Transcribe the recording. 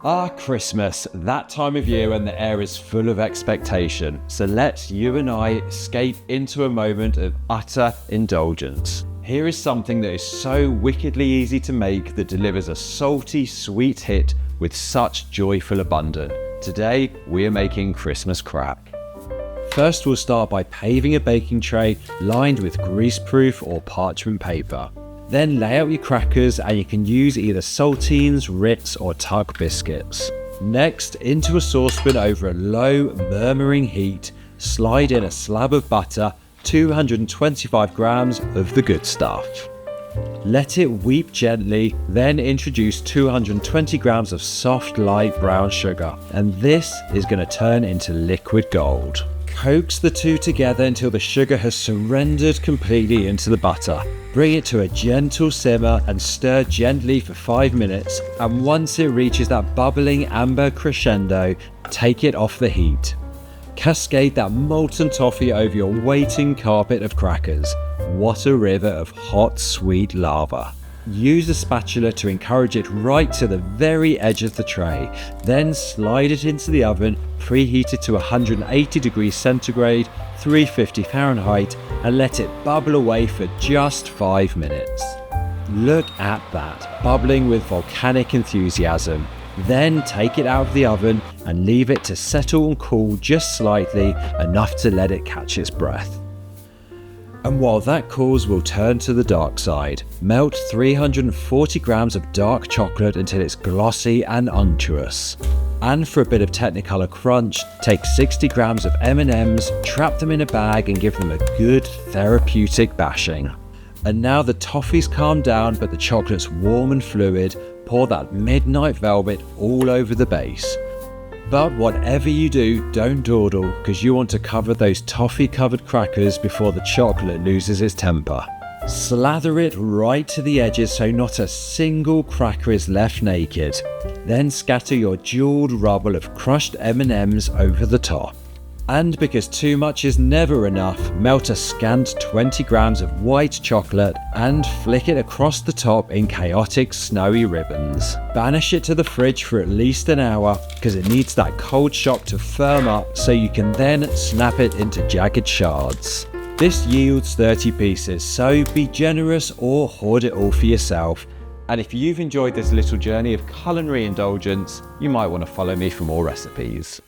Ah, Christmas, that time of year when the air is full of expectation. So let's you and I escape into a moment of utter indulgence. Here is something that is so wickedly easy to make that delivers a salty, sweet hit with such joyful abandon. Today, we are making Christmas crack. First, we'll start by paving a baking tray lined with greaseproof or parchment paper. Then lay out your crackers, and you can use either Saltines, Ritz or Tug biscuits. Next, into a saucepan over a low, murmuring heat, slide in a slab of butter, 225 grams of the good stuff. Let it weep gently, then introduce 220 grams of soft light brown sugar, and this is going to turn into liquid gold. Coax the two together until the sugar has surrendered completely into the butter. Bring it to a gentle simmer and stir gently for 5 minutes, and once it reaches that bubbling amber crescendo, take it off the heat. Cascade that molten toffee over your waiting carpet of crackers. What a river of hot, sweet lava. Use a spatula to encourage it right to the very edge of the tray. Then slide it into the oven, preheated to 180 degrees centigrade, 350 Fahrenheit, and let it bubble away for just 5 minutes. Look at that, bubbling with volcanic enthusiasm. Then take it out of the oven and leave it to settle and cool just slightly, enough to let it catch its breath. And while that cools, we'll turn to the dark side. Melt 340 grams of dark chocolate until it's glossy and unctuous. And for a bit of Technicolor crunch, take 60 grams of M&Ms, trap them in a bag and give them a good therapeutic bashing. And now the toffee's calmed down but the chocolate's warm and fluid, pour that midnight velvet all over the base. But whatever you do, don't dawdle, because you want to cover those toffee-covered crackers before the chocolate loses its temper. Slather it right to the edges so not a single cracker is left naked. Then scatter your jeweled rubble of crushed M&Ms over the top. And because too much is never enough, melt a scant 20 grams of white chocolate and flick it across the top in chaotic snowy ribbons. Banish it to the fridge for at least an hour, because it needs that cold shock to firm up so you can then snap it into jagged shards. This yields 30 pieces, so be generous or hoard it all for yourself. And if you've enjoyed this little journey of culinary indulgence, you might want to follow me for more recipes.